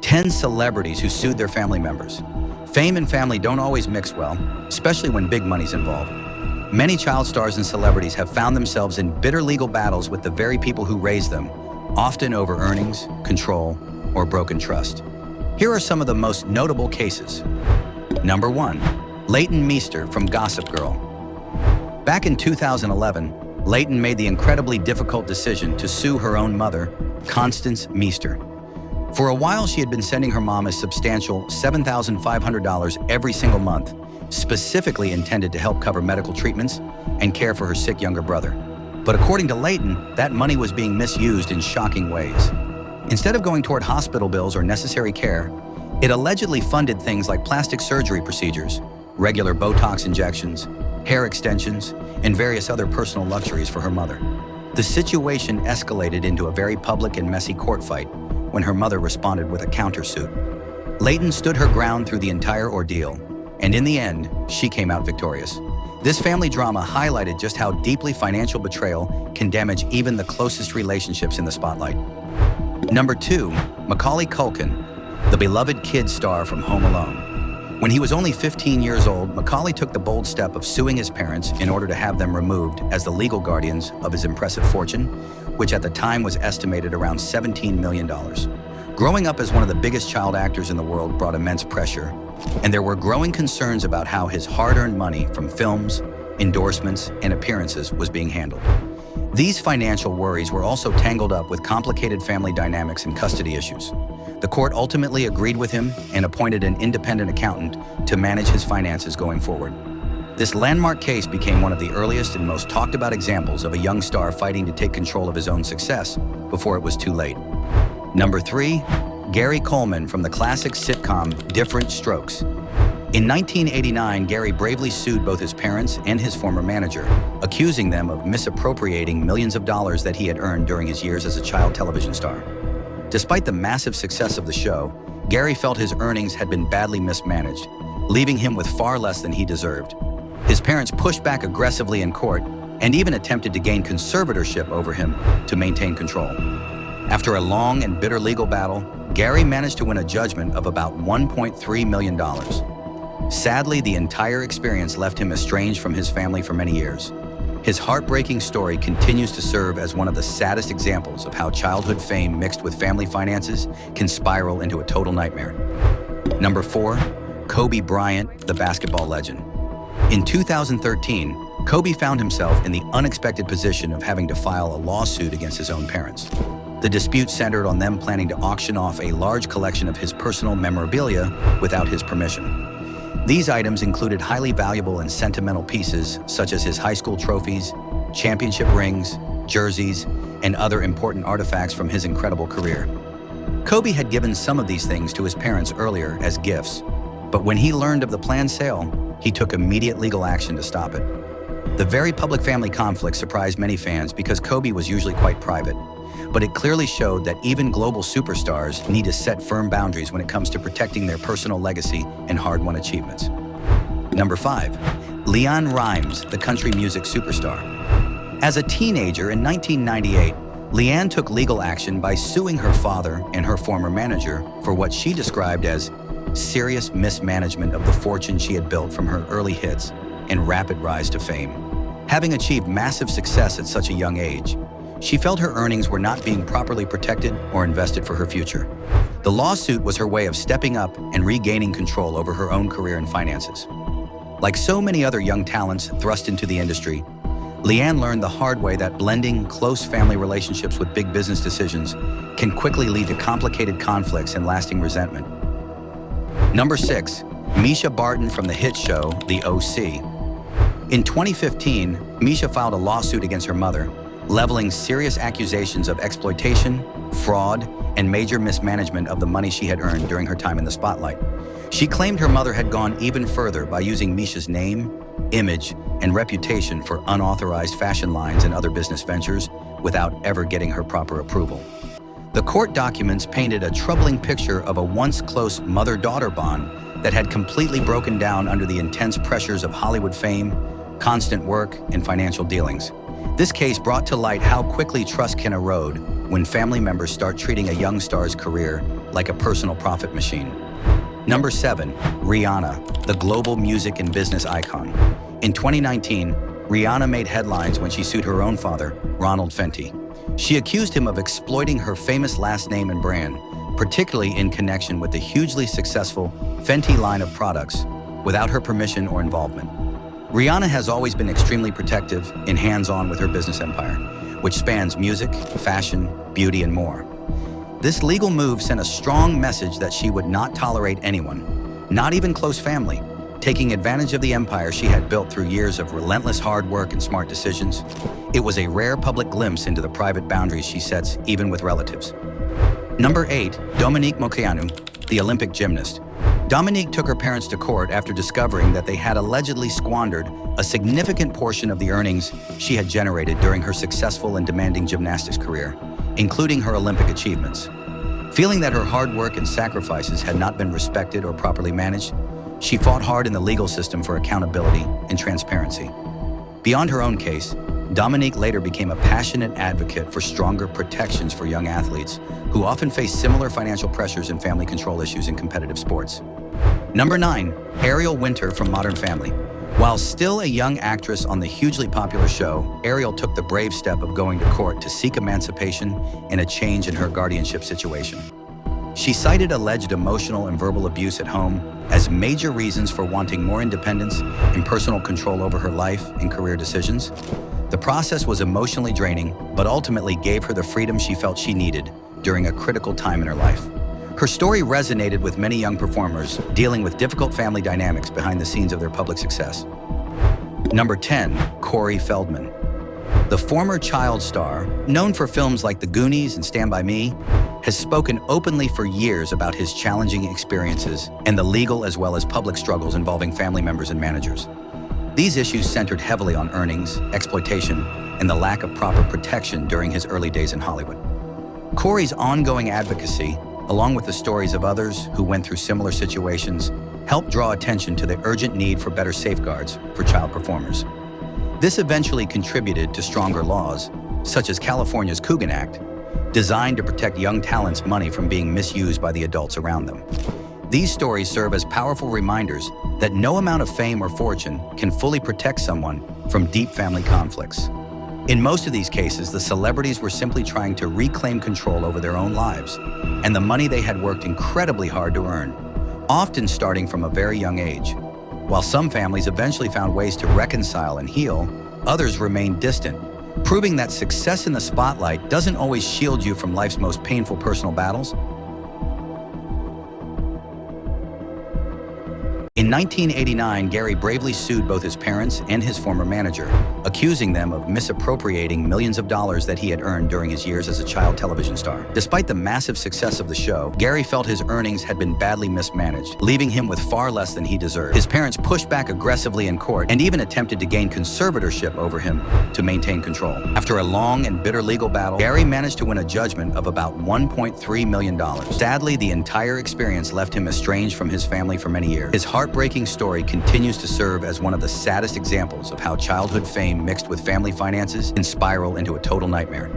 10 celebrities who sued their family members. Fame and family don't always mix well, especially when big money's involved. Many child stars and celebrities have found themselves in bitter legal battles with the very people who raised them, often over earnings, control, or broken trust. Here are some of the most notable cases. Number 1. Leighton Meester from Gossip Girl. Back in 2011, Leighton made the incredibly difficult decision to sue her own mother, Constance Meester. For a while, she had been sending her mom a substantial $7,500 every single month, specifically intended to help cover medical treatments and care for her sick younger brother. But according to Leighton, that money was being misused in shocking ways. Instead of going toward hospital bills or necessary care, it allegedly funded things like plastic surgery procedures, regular Botox injections, hair extensions, and various other personal luxuries for her mother. The situation escalated into a very public and messy court fight when her mother responded with a countersuit. Leighton stood her ground through the entire ordeal, and in the end, she came out victorious. This family drama highlighted just how deeply financial betrayal can damage even the closest relationships in the spotlight. Number 2, Macaulay Culkin, the beloved kid star from Home Alone. When he was only 15 years old, Macaulay took the bold step of suing his parents in order to have them removed as the legal guardians of his impressive fortune, which at the time was estimated around $17 million. Growing up as one of the biggest child actors in the world brought immense pressure, and there were growing concerns about how his hard-earned money from films, endorsements, and appearances was being handled. These financial worries were also tangled up with complicated family dynamics and custody issues. The court ultimately agreed with him and appointed an independent accountant to manage his finances going forward. This landmark case became one of the earliest and most talked about examples of a young star fighting to take control of his own success before it was too late. Number 3, Gary Coleman from the classic sitcom Different Strokes. In 1989, Gary bravely sued both his parents and his former manager, accusing them of misappropriating millions of dollars that he had earned during his years as a child television star. Despite the massive success of the show, Gary felt his earnings had been badly mismanaged, leaving him with far less than he deserved. His parents pushed back aggressively in court and even attempted to gain conservatorship over him to maintain control. After a long and bitter legal battle, Gary managed to win a judgment of about $1.3 million. Sadly, the entire experience left him estranged from his family for many years. His heartbreaking story continues to serve as one of the saddest examples of how childhood fame mixed with family finances can spiral into a total nightmare. Number 4, Kobe Bryant, the basketball legend. In 2013, Kobe found himself in the unexpected position of having to file a lawsuit against his own parents. The dispute centered on them planning to auction off a large collection of his personal memorabilia without his permission. These items included highly valuable and sentimental pieces such as his high school trophies, championship rings, jerseys, and other important artifacts from his incredible career. Kobe had given some of these things to his parents earlier as gifts, but when he learned of the planned sale, he took immediate legal action to stop it. The very public family conflict surprised many fans because Kobe was usually quite private, but it clearly showed that even global superstars need to set firm boundaries when it comes to protecting their personal legacy and hard-won achievements. Number 5, LeAnn Rimes, the country music superstar. As a teenager in 1998, LeAnn took legal action by suing her father and her former manager for what she described as serious mismanagement of the fortune she had built from her early hits and rapid rise to fame. Having achieved massive success at such a young age, she felt her earnings were not being properly protected or invested for her future. The lawsuit was her way of stepping up and regaining control over her own career and finances. Like so many other young talents thrust into the industry, LeAnn learned the hard way that blending close family relationships with big business decisions can quickly lead to complicated conflicts and lasting resentment. Number 6, Misha Barton from the hit show The O.C. In 2015, Misha filed a lawsuit against her mother, leveling serious accusations of exploitation, fraud, and major mismanagement of the money she had earned during her time in the spotlight. She claimed her mother had gone even further by using Misha's name, image, and reputation for unauthorized fashion lines and other business ventures without ever getting her proper approval. The court documents painted a troubling picture of a once close mother-daughter bond that had completely broken down under the intense pressures of Hollywood fame, constant work, and financial dealings. This case brought to light how quickly trust can erode when family members start treating a young star's career like a personal profit machine. Number 7, Rihanna, the global music and business icon. In 2019, Rihanna made headlines when she sued her own father, Ronald Fenty. She accused him of exploiting her famous last name and brand, particularly in connection with the hugely successful Fenty line of products, without her permission or involvement. Rihanna has always been extremely protective and hands-on with her business empire, which spans music, fashion, beauty, and more. This legal move sent a strong message that she would not tolerate anyone, not even close family, taking advantage of the empire she had built through years of relentless hard work and smart decisions. It was a rare public glimpse into the private boundaries she sets even with relatives. Number 8, Dominique Moceanu, the Olympic gymnast. Dominique took her parents to court after discovering that they had allegedly squandered a significant portion of the earnings she had generated during her successful and demanding gymnastics career, including her Olympic achievements. Feeling that her hard work and sacrifices had not been respected or properly managed, she fought hard in the legal system for accountability and transparency. Beyond her own case, Dominique later became a passionate advocate for stronger protections for young athletes who often face similar financial pressures and family control issues in competitive sports. Number 9, Ariel Winter from Modern Family. While still a young actress on the hugely popular show, Ariel took the brave step of going to court to seek emancipation and a change in her guardianship situation. She cited alleged emotional and verbal abuse at home as major reasons for wanting more independence and personal control over her life and career decisions. The process was emotionally draining, but ultimately gave her the freedom she felt she needed during a critical time in her life. Her story resonated with many young performers dealing with difficult family dynamics behind the scenes of their public success. Number 10, Corey Feldman. The former child star, known for films like The Goonies and Stand By Me, has spoken openly for years about his challenging experiences and the legal as well as public struggles involving family members and managers. These issues centered heavily on earnings, exploitation, and the lack of proper protection during his early days in Hollywood. Corey's ongoing advocacy, along with the stories of others who went through similar situations, helped draw attention to the urgent need for better safeguards for child performers. This eventually contributed to stronger laws, such as California's Coogan Act, designed to protect young talents' money from being misused by the adults around them. These stories serve as powerful reminders that no amount of fame or fortune can fully protect someone from deep family conflicts. In most of these cases, the celebrities were simply trying to reclaim control over their own lives and the money they had worked incredibly hard to earn, often starting from a very young age. While some families eventually found ways to reconcile and heal, others remained distant, proving that success in the spotlight doesn't always shield you from life's most painful personal battles. In 1989, Gary bravely sued both his parents and his former manager, accusing them of misappropriating millions of dollars that he had earned during his years as a child television star. Despite the massive success of the show, Gary felt his earnings had been badly mismanaged, leaving him with far less than he deserved. His parents pushed back aggressively in court and even attempted to gain conservatorship over him to maintain control. After a long and bitter legal battle, Gary managed to win a judgment of about $1.3 million. Sadly, the entire experience left him estranged from his family for many years. His heartbreaking story continues to serve as one of the saddest examples of how childhood fame mixed with family finances can spiral into a total nightmare.